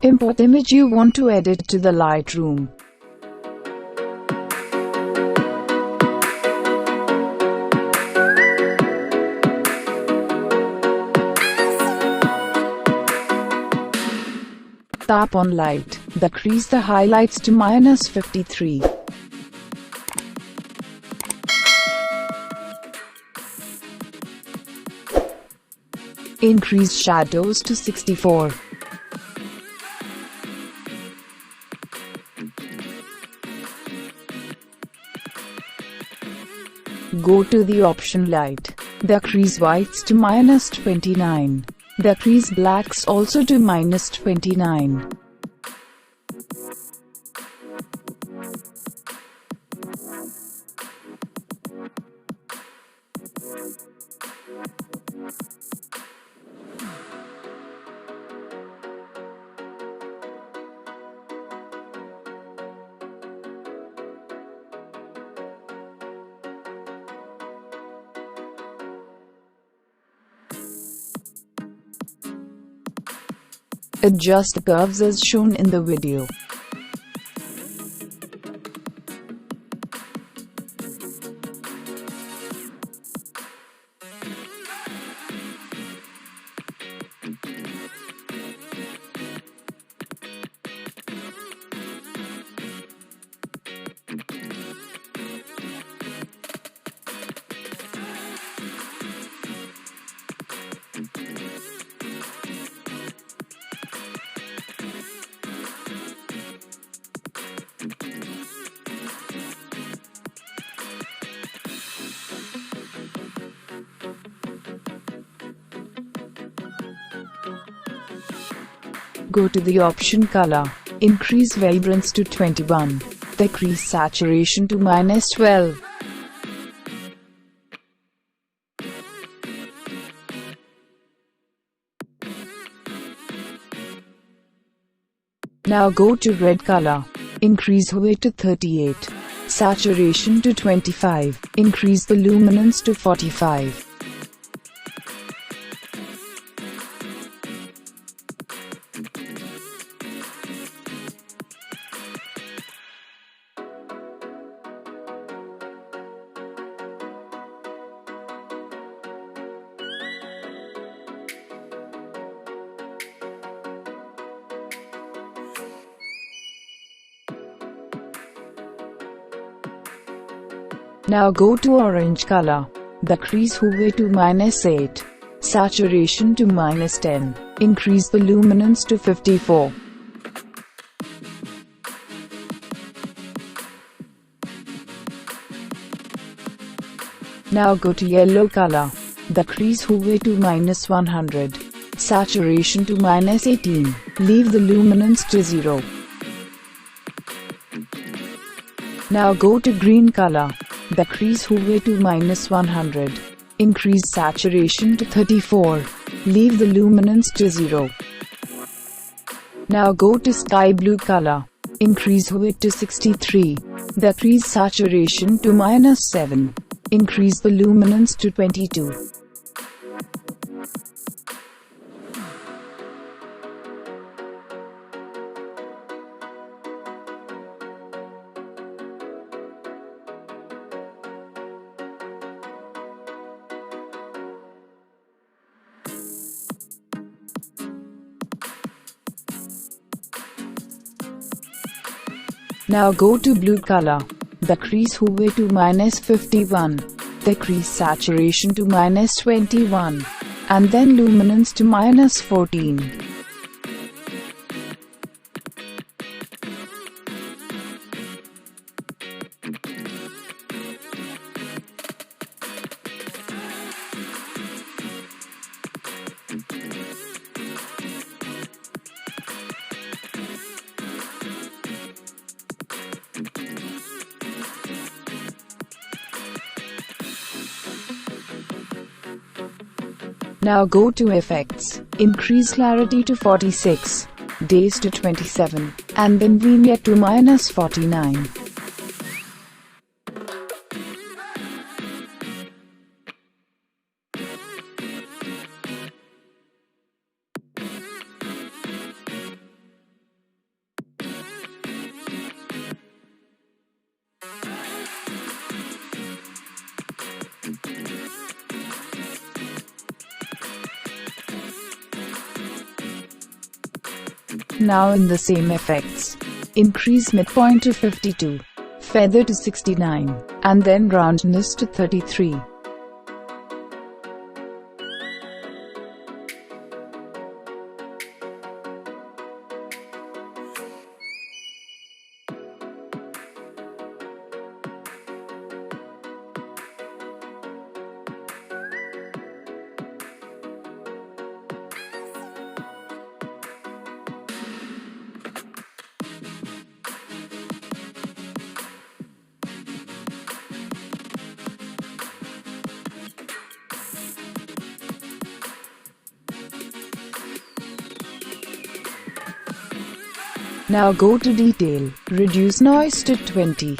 Import image you want to edit to the Lightroom. Tap on light, decrease the highlights to -53. Increase shadows to 64. Go to the option light, decrease whites to -29. Decrease blacks also to -29. Adjust the curves as shown in the video. Go to the option color, increase vibrance to 21, decrease saturation to -12. Now go to red color, increase hue to 38, saturation to 25, increase the luminance to 45. Now go to orange color, decrease hue to -8, saturation to -10, increase the luminance to 54. Now go to yellow color, decrease hue to -100, saturation to -18, leave the luminance to 0. Now go to green color, decrease hue to -100, increase saturation to 34, leave the luminance to 0. Now go to sky blue color, increase hue to 63, decrease saturation to -7, increase the luminance to 22. Now go to blue color, decrease hue to -51, decrease saturation to -21, and then luminance to -14. Now go to Effects, increase clarity to 46, days to 27, and then vignette to -49. Now in the same effects, increase midpoint to 52, feather to 69, and then roundness to 33. Now go to Detail, reduce noise to 20.